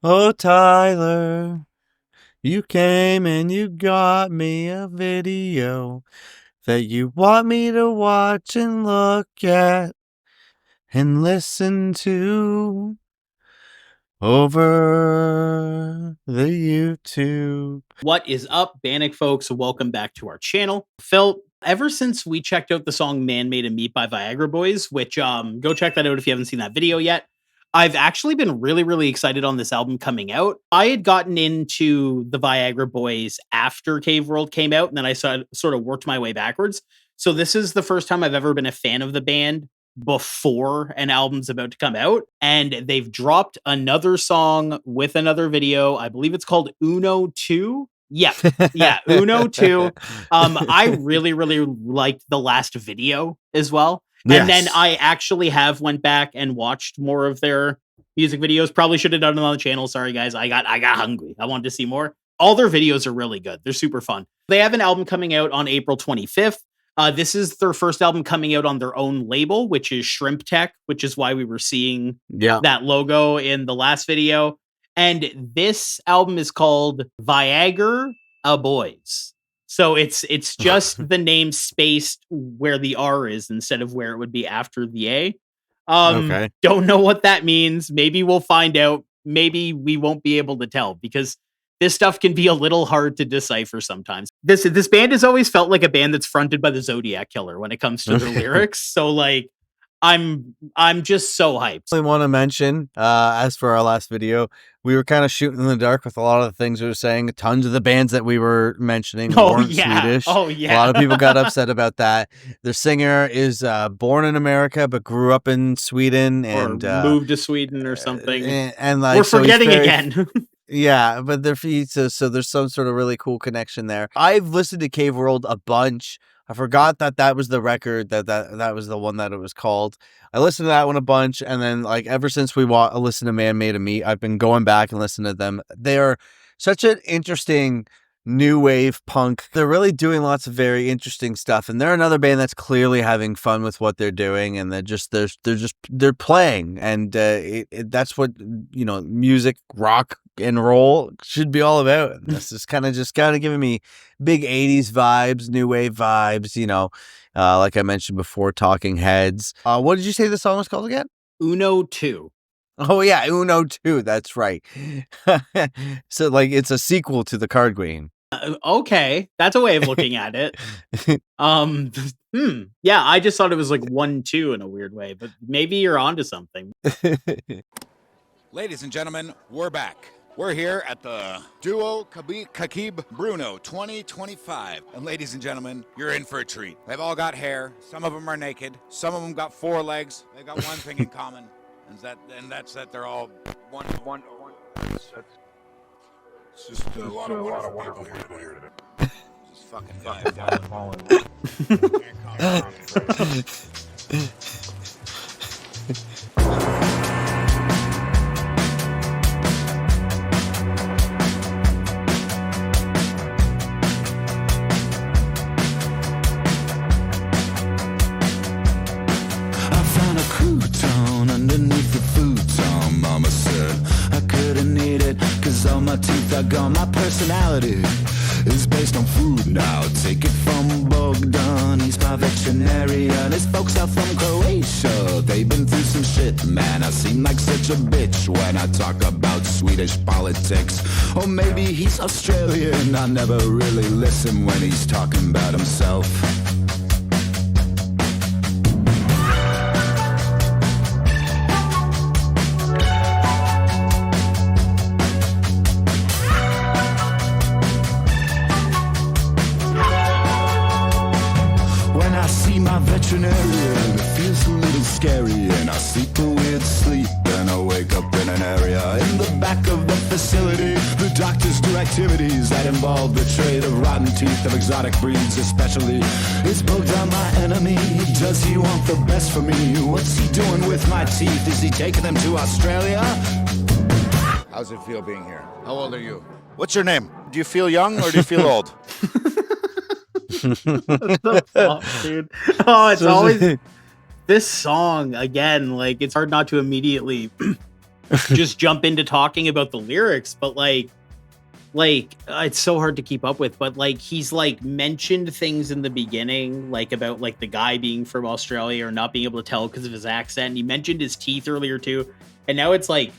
Oh, Tyler, you came and you got me a video that you want me to watch and look at and listen to over the YouTube. What is up, bandecfolks? Welcome back to our channel. Phill, ever since we checked out the song Man Made a Meat by Viagra Boys, which go check that out if you haven't seen that video yet, I've actually been really excited on this album coming out. I had gotten into the Viagra Boys after Cave World came out, and then I sort of worked my way backwards. So this is the first time I've ever been a fan of the band before an album's about to come out, and they've dropped another song with another video. I believe it's called Uno 2. Yeah, Uno 2. I really liked the last video as well. Yes. And then I actually have went back and watched more of their music videos. Probably should have done it on the channel. Sorry guys, I got hungry. I wanted to see more. All their videos are really good. They're super fun. They have an album coming out on April 25th. This is their first album coming out on their own label, which is Shrimptech, which is why we were seeing that logo in the last video. And this album is called Viagr Aboys. So it's just the name spaced where the R is instead of where it would be after the A. Okay. Don't know what that means. Maybe we'll find out. Maybe we won't be able to tell because this stuff can be a little hard to decipher sometimes. This band has always felt like a band that's fronted by the Zodiac Killer when it comes to their lyrics. So like, I'm just so hyped. I want to mention, as for our last video, we were kind of shooting in the dark with a lot of the things we were saying. Tons of the bands that we were mentioning weren't Swedish. Oh, yeah. A lot of people got upset about that. The singer is born in America but grew up in Sweden and moved to Sweden or something. And like, we're forgetting again. Yeah, but so there's some sort of really cool connection there. I've listened to Cave World a bunch. I forgot that was the record, that was the one that it was called. I listened to that one a bunch, and then like ever since we listened to Man Made a Meat, I've been going back and listening to them. They are such an interesting new wave punk. They're really doing lots of very interesting stuff, and they're another band that's clearly having fun with what they're doing, and they're playing, and that's what music, rock and roll should be all about. And this is kind of giving me big 80s vibes, new wave vibes, like I mentioned before, Talking Heads. What did you say the song was called again? Uno 2. Oh yeah, Uno 2, that's right. So like it's a sequel to the Card Queen. Okay, that's a way of looking at it. Yeah, I just thought it was like 1-2 in a weird way, but maybe you're onto something. Ladies and gentlemen, we're back. We're here at the Duo Kakib Bruno 2025. And ladies and gentlemen, you're in for a treat. They've all got hair. Some of them are naked. Some of them got 4 legs. They've got one thing in common. And that's that they're all one. It's just a lot of wonderful people here today. Just fucking underneath the futon, mama said I couldn't eat it, cause all my teeth are gone. My personality is based on food now. Take it from Bogdan, he's my veterinarian. His folks are from Croatia, they've been through some shit, man. I seem like such a bitch when I talk about Swedish politics. Or maybe he's Australian, I never really listen when he's talking about himself. Veterinarian, it feels a little scary, and I sleep a weird sleep, and I wake up in an area in the back of the facility. The doctors do activities that involve the trade of rotten teeth of exotic breeds, especially. Is Bogdan my enemy? Does he want the best for me? What's he doing with my teeth? Is he taking them to Australia? How's it feel being here? How old are you? What's your name? Do you feel young or do you feel old? Dude. Oh, it's always this song again. Like, it's hard not to immediately just jump into talking about the lyrics, but like it's so hard to keep up with, but like he's like mentioned things in the beginning, like about like the guy being from Australia or not being able to tell because of his accent. And he mentioned his teeth earlier too, and now it's like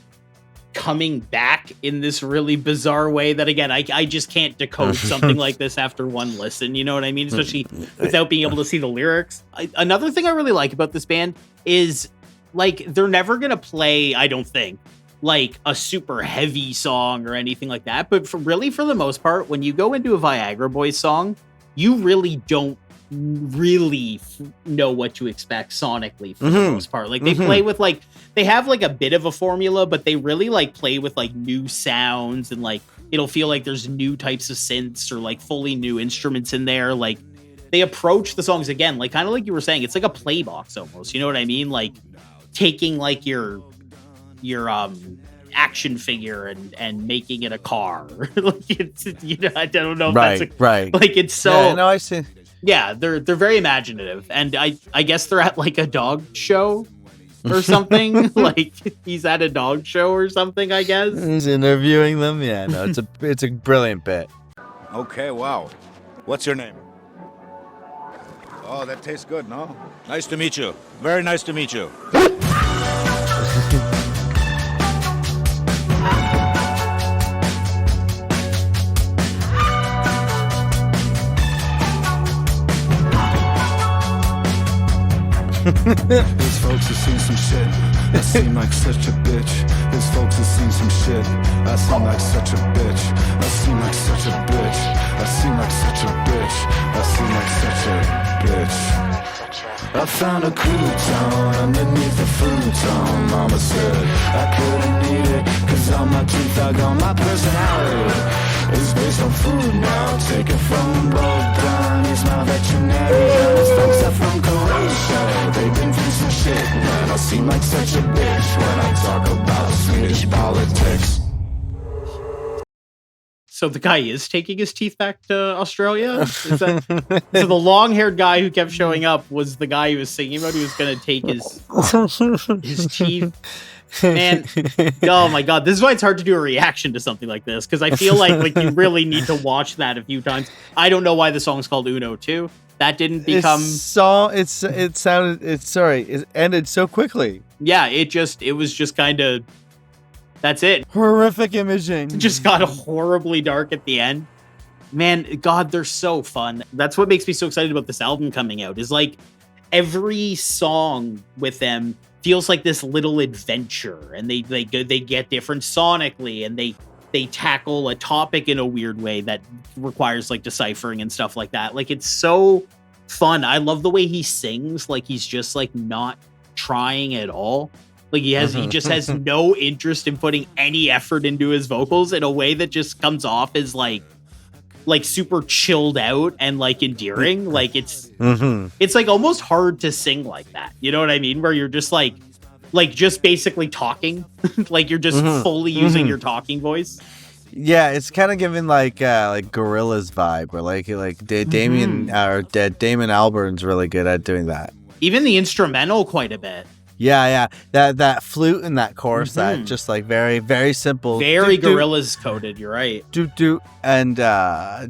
coming back in this really bizarre way that again I just can't decode something like this after one listen, you know what I mean, especially without being able to see the lyrics. Another thing I really like about this band is like they're never gonna play, I don't think, like a super heavy song or anything like that, but for the most part, when you go into a Viagra Boys song, you really don't really know what to expect sonically for the most part. Like they play with like, they have like a bit of a formula, but they really like play with like new sounds, and like it'll feel like there's new types of synths or like fully new instruments in there. Like they approach the songs again, like kind of like you were saying, it's like a play box almost, you know what I mean? Like taking like your action figure and making it a car. Like it's, you know, I don't know if that's right. Like it's so yeah, no, I see. Yeah, they're very imaginative, and I guess they're at like a dog show or something. Like he's at a dog show or something, I guess. He's interviewing them. Yeah, no, it's a brilliant bit. Okay, wow. What's your name? Oh, that tastes good, no? Nice to meet you. Very nice to meet you. These folks have seen some shit. I seem like such a bitch. These folks have seen some shit. I seem like such a bitch. I seem like such a bitch. I seem like such a bitch. I seem like such a bitch. I found a crouton underneath the futon. Mama said I couldn't eat it, cause all my teeth are gone. My personality is based on food now. Take it from both brownies, my veterinarian. These folks are from Croatia. They've been through some shit, man. I seem like such a bitch when I talk about Swedish politics. So the guy is taking his teeth back to Australia? So the long-haired guy who kept showing up was the guy who was singing about he was going to take his teeth. Man, oh my god, this is why it's hard to do a reaction to something like this, because I feel like you really need to watch that a few times. I don't know why the song's called Uno 2. That didn't become... It ended so quickly. Yeah, it was just kind of... That's it. Horrific imaging. It just got horribly dark at the end. Man, God, they're so fun. That's what makes me so excited about this album coming out, is like every song with them feels like this little adventure, and they get different sonically, and they tackle a topic in a weird way that requires like deciphering and stuff like that. Like it's so fun. I love the way he sings, like he's just like not trying at all. Like he just has no interest in putting any effort into his vocals in a way that just comes off as like super chilled out and like endearing. Like it's like almost hard to sing like that. You know what I mean? Where you're just like just basically talking, like you're just fully using your talking voice. Yeah, it's kind of giving like Gorillaz vibe, where like Damon Albarn's really good at doing that. Even the instrumental quite a bit. Yeah. That flute in that chorus, that just like very, very simple. Very Gorillaz coded, you're right. And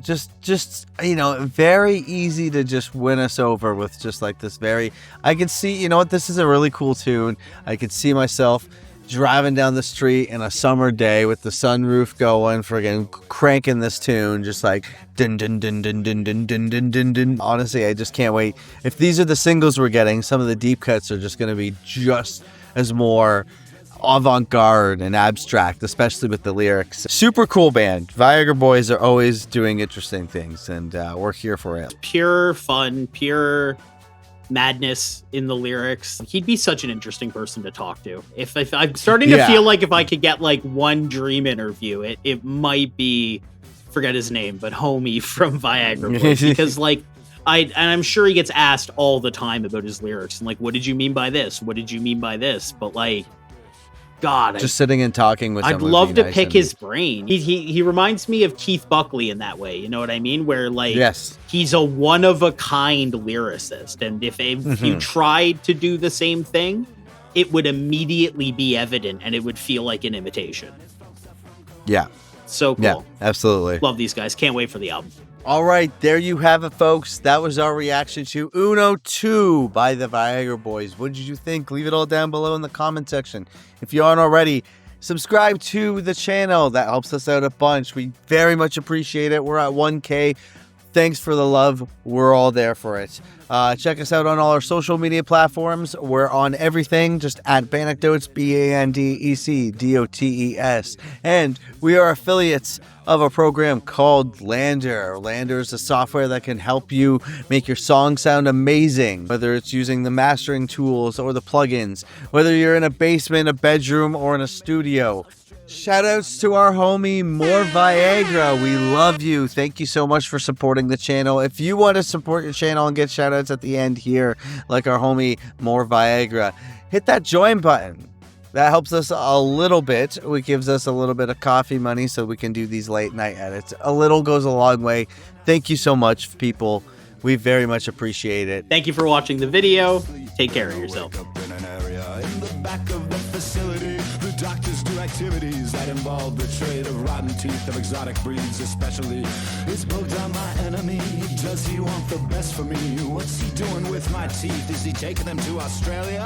just you know, very easy to just win us over with just like this very... I can see, you know what, this is a really cool tune. I could see myself driving down the street in a summer day with the sunroof going, friggin' cranking this tune, just like dun dun dun dun dun dun dun dun dun dun. Honestly, I just can't wait. If these are the singles we're getting, some of the deep cuts are just going to be just as more avant-garde and abstract, especially with the lyrics. Super cool band. Viagra Boys are always doing interesting things, and we're here for it. Pure fun, pure madness in the lyrics. He'd be such an interesting person to talk to. If I'm starting to feel like if I could get like one dream interview, it might be, forget his name, but homie from Viagra Boys, because like I'm sure he gets asked all the time about his lyrics and like, what did you mean by this? What did you mean by this? But like, God, sitting and talking with him. I'd love to pick his brain. He reminds me of Keith Buckley in that way. You know what I mean? Where like, he's a one of a kind lyricist, and if you tried to do the same thing, it would immediately be evident and it would feel like an imitation. Yeah. So cool. Yeah, absolutely. Love these guys. Can't wait for the album. All right, there you have it, folks. That was our reaction to Uno 2 by the Viagra Boys. What did you think? Leave it all down below in the comment section. If you aren't already, subscribe to the channel. That helps us out a bunch. We very much appreciate it. We're at 1K. Thanks for the love. We're all there for it. Check us out on all our social media platforms. We're on everything, just at Bandecdotes, BANDECDOTES. And we are affiliates of a program called Lander. Lander is a software that can help you make your song sound amazing, whether it's using the mastering tools or the plugins, whether you're in a basement, a bedroom, or in a studio. Shoutouts to our homie More Viagra. We love you. Thank you so much for supporting the channel. If you want to support your channel and get shoutouts at the end here, like our homie More Viagra, hit that join button. That helps us a little bit. It gives us a little bit of coffee money so we can do these late night edits. A little goes a long way. Thank you so much, people. We very much appreciate it. Thank you for watching the video. Take care of yourself. Doctors do activities that involve the trade of rotten teeth of exotic breeds especially. Is Bogdan my enemy? Does he want the best for me? What's he doing with my teeth? Is he taking them to Australia?